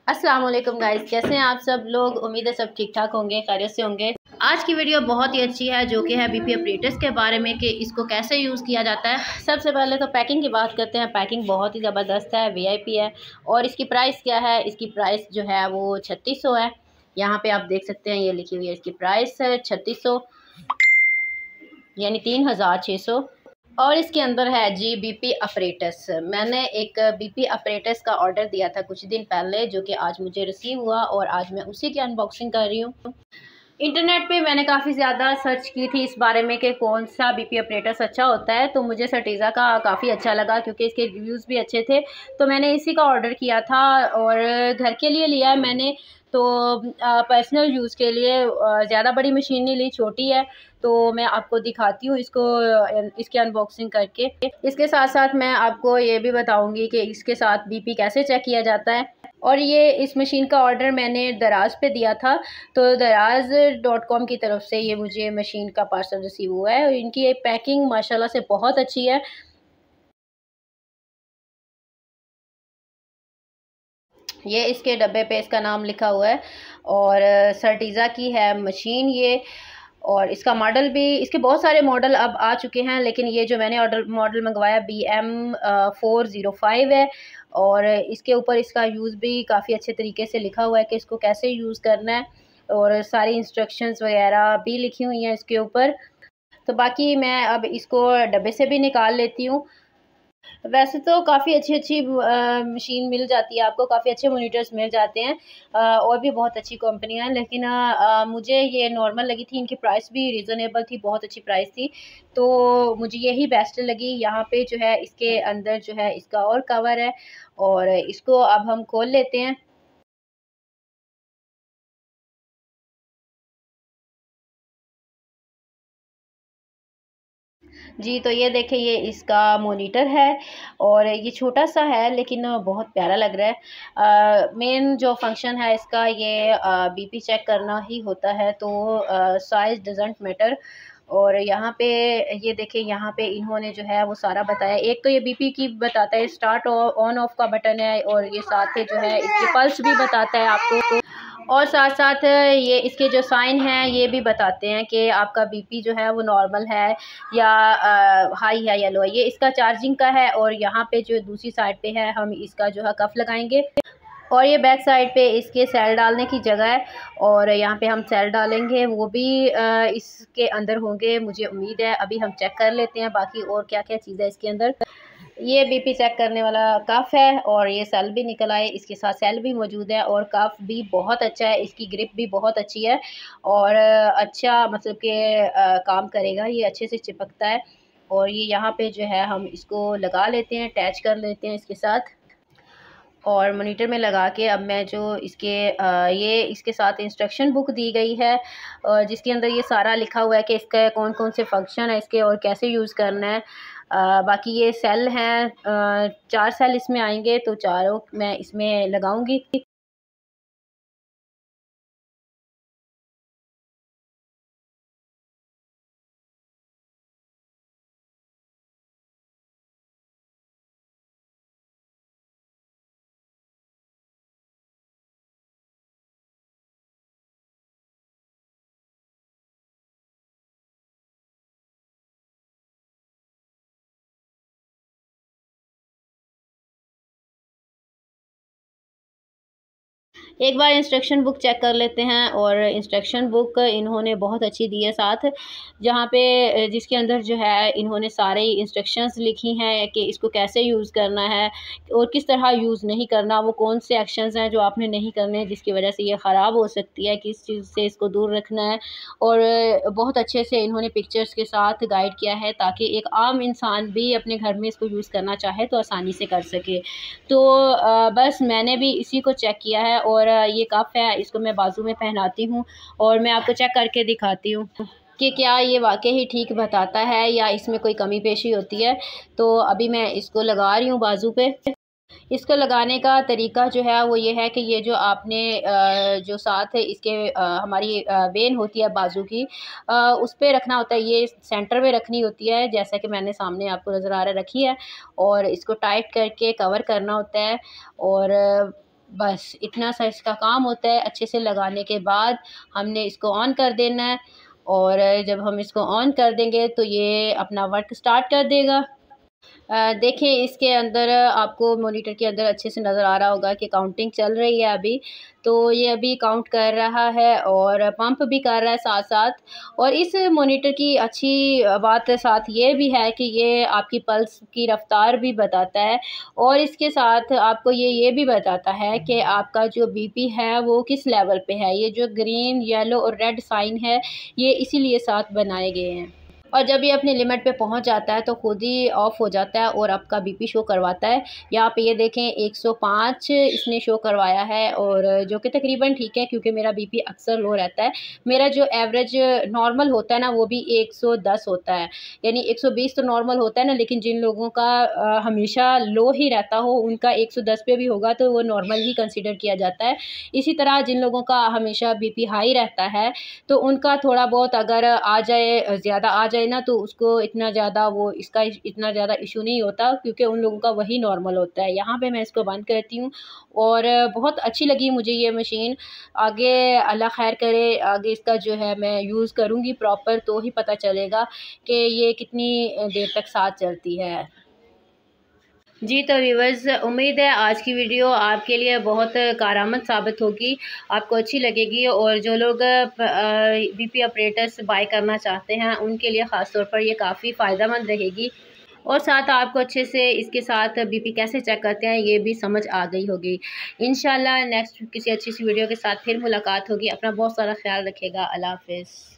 अस्सलाम वालेकुम गाइस, कैसे हैं आप सब लोग। उम्मीद है सब ठीक ठाक होंगे, खैरियत से होंगे। आज की वीडियो बहुत ही अच्छी है जो कि है बीपी ऑपरेटर्स के बारे में कि इसको कैसे यूज़ किया जाता है। सबसे पहले तो पैकिंग की बात करते हैं। पैकिंग बहुत ही ज़बरदस्त है, वीआईपी है। और इसकी प्राइस क्या है? इसकी प्राइस जो है वो 3600 है। यहाँ पे आप देख सकते हैं, ये लिखी हुई है इसकी प्राइस 3600 यानी 3600। और इसके अंदर है जी बीपी अपरेटस। मैंने एक बीपी अपरेटस का ऑर्डर दिया था कुछ दिन पहले, जो कि आज मुझे रिसीव हुआ और आज मैं उसी की अनबॉक्सिंग कर रही हूँ। इंटरनेट पे मैंने काफ़ी ज़्यादा सर्च की थी इस बारे में कि कौन सा बीपी अपरेटस अच्छा होता है, तो मुझे सर्टीज़ा का काफ़ी अच्छा लगा क्योंकि इसके रिव्यूज़ भी अच्छे थे। तो मैंने इसी का ऑर्डर किया था और घर के लिए लिया है मैंने। तो पर्सनल यूज़ के लिए ज़्यादा बड़ी मशीन नहीं ली, छोटी है। तो मैं आपको दिखाती हूँ इसको, इसकी अनबॉक्सिंग करके। इसके साथ साथ मैं आपको ये भी बताऊँगी कि इसके साथ बीपी कैसे चेक किया जाता है। और ये इस मशीन का ऑर्डर मैंने दराज पे दिया था, तो दराज.com की तरफ से ये मुझे मशीन का पार्सल रिसीव हुआ है। और इनकी पैकिंग माशाल्लाह से बहुत अच्छी है। ये इसके डब्बे पे इसका नाम लिखा हुआ है और सर्टीज़ा की है मशीन ये। और इसका मॉडल भी, इसके बहुत सारे मॉडल अब आ चुके हैं, लेकिन ये जो मैंने मॉडल मंगवाया BM405 है। और इसके ऊपर इसका यूज़ भी काफ़ी अच्छे तरीके से लिखा हुआ है कि इसको कैसे यूज़ करना है, और सारी इंस्ट्रक्शंस वगैरह भी लिखी हुई हैं इसके ऊपर। तो बाकी मैं अब इसको डब्बे से भी निकाल लेती हूँ। वैसे तो काफ़ी अच्छी मशीन मिल जाती है आपको, काफ़ी अच्छे मॉनिटर्स मिल जाते हैं और भी बहुत अच्छी कंपनियाँ हैं, लेकिन मुझे ये नॉर्मल लगी थी। इनकी प्राइस भी रीज़नेबल थी, बहुत अच्छी प्राइस थी, तो मुझे यही बेस्ट लगी। यहाँ पे जो है इसके अंदर जो है इसका और कवर है, और इसको अब हम खोल लेते हैं। जी, तो ये देखिए, ये इसका मॉनिटर है और ये छोटा-सा है लेकिन बहुत प्यारा लग रहा है। मेन जो फ़ंक्शन है इसका, ये बीपी चेक करना ही होता है, तो साइज़ डज़न्ट मैटर। और यहाँ पे ये देखिए, यहाँ पे इन्होंने जो है वो सारा बताया। एक तो ये बीपी की बताता है, स्टार्ट ऑन ऑफ का बटन है, और ये साथ ही जो है इसकी पल्स भी बताता है आपको। और साथ-साथ ये इसके जो साइन हैं ये भी बताते हैं कि आपका बीपी जो है वो नॉर्मल है या हाई है या लो है। ये इसका चार्जिंग का है, और यहाँ पे जो दूसरी साइड पे है, हम इसका जो है कफ लगाएँगे। और ये बैक साइड पे इसके सेल डालने की जगह है, और यहाँ पे हम सेल डालेंगे, वो भी इसके अंदर होंगे मुझे उम्मीद है। अभी हम चेक कर लेते हैं बाकी और क्या-क्या चीज़ है इसके अंदर। ये बीपी चेक करने वाला कफ है, और ये सेल भी निकल आए, इसके साथ सेल भी मौजूद है, और कफ भी बहुत अच्छा है, इसकी ग्रिप भी बहुत अच्छी है, और अच्छा मतलब कि काम करेगा, ये अच्छे से चिपकता है। और ये यहाँ पे जो है हम इसको लगा लेते हैं, अटैच कर लेते हैं इसके साथ, और मॉनिटर में लगा के अब मैं जो इसके ये इसके साथ इंस्ट्रक्शन बुक दी गई है, जिसके अंदर ये सारा लिखा हुआ है कि इसका कौन-कौन से फंक्शन है इसके और कैसे यूज़ करना है। बाकी ये सेल हैं, 4 सेल इसमें आएँगे, तो चारों मैं इसमें लगाऊँगी। एक बार इंस्ट्रक्शन बुक चेक कर लेते हैं, और इंस्ट्रक्शन बुक इन्होंने बहुत अच्छी दी है साथ, जहाँ पे जिसके अंदर जो है इन्होंने सारे इंस्ट्रक्शंस लिखी हैं कि इसको कैसे यूज़ करना है और किस तरह यूज़ नहीं करना, वो कौन से एक्शंस हैं जो आपने नहीं करने जिसकी वजह से ये ख़राब हो सकती है, किस चीज़ से इसको दूर रखना है। और बहुत अच्छे से इन्होंने पिक्चर्स के साथ गाइड किया है, ताकि एक आम इंसान भी अपने घर में इसको यूज़ करना चाहे तो आसानी से कर सके। तो बस मैंने भी इसी को चेक किया है, और ये कप है, इसको मैं बाजू में पहनाती हूँ और मैं आपको चेक करके दिखाती हूँ कि क्या ये वाक़ई ही ठीक बताता है या इसमें कोई कमी पेशी होती है। तो अभी मैं इसको लगा रही हूँ बाजू पे। इसको लगाने का तरीका जो है वो ये है कि ये जो आपने जो साथ है इसके हमारी वेन होती है बाजू की, उस पे रखना होता है, ये सेंटर में रखनी होती है, जैसा कि मैंने सामने आपको नज़र आ रहा है रखी है। और इसको टाइट करके कवर करना होता है, और बस इतना सा इसका काम होता है। अच्छे से लगाने के बाद हमने इसको ऑन कर देना है, और जब हम इसको ऑन कर देंगे तो ये अपना वर्क स्टार्ट कर देगा। देखें इसके अंदर आपको मॉनिटर के अंदर अच्छे से नज़र आ रहा होगा कि काउंटिंग चल रही है अभी। तो ये अभी काउंट कर रहा है और पंप भी कर रहा है साथ साथ। और इस मॉनिटर की अच्छी बात साथ ये भी है कि ये आपकी पल्स की रफ़्तार भी बताता है, और इसके साथ आपको ये भी बताता है कि आपका जो बीपी है वो किस लेवल पे है। ये जो ग्रीन, येलो और रेड साइन है, ये इसीलिए साथ बनाए गए हैं। और जब ये अपनी लिमिट पे पहुंच जाता है तो खुद ही ऑफ़ हो जाता है और आपका बीपी शो करवाता है। यहाँ पे ये देखें 105 इसने शो करवाया है, और जो कि तकरीबन ठीक है क्योंकि मेरा बीपी अक्सर लो रहता है। मेरा जो एवरेज नॉर्मल होता है ना वो भी 110 होता है, यानी 120 तो नॉर्मल होता है ना, लेकिन जिन लोगों का हमेशा लो ही रहता हो उनका 110 पे भी होगा तो वो नॉर्मल ही कंसिडर किया जाता है। इसी तरह जिन लोगों का हमेशा बीपी हाई रहता है तो उनका थोड़ा बहुत अगर आ जाए, ज़्यादा आ जाए ना, तो उसको इतना ज़्यादा वो इसका इतना ज़्यादा इशू नहीं होता क्योंकि उन लोगों का वही नॉर्मल होता है। यहाँ पे मैं इसको बंद करती हूँ, और बहुत अच्छी लगी मुझे ये मशीन। आगे अल्लाह खैर करे, आगे इसका जो है मैं यूज़ करूँगी प्रॉपर तो ही पता चलेगा कि ये कितनी देर तक साथ चलती है। जी तो व्यूवर्स, उम्मीद है आज की वीडियो आपके लिए बहुत कारआमद साबित होगी, आपको अच्छी लगेगी। और जो लोग बीपी ऑपरेटर्स बाय करना चाहते हैं उनके लिए ख़ास तौर पर ये काफ़ी फ़ायदेमंद रहेगी, और साथ आपको अच्छे से इसके साथ बीपी कैसे चेक करते हैं ये भी समझ आ गई होगी। इंशाल्लाह नेक्स्ट किसी अच्छी सी वीडियो के साथ फिर मुलाकात होगी। अपना बहुत सारा ख्याल रखिएगा। अल्लाह हाफ़िज़।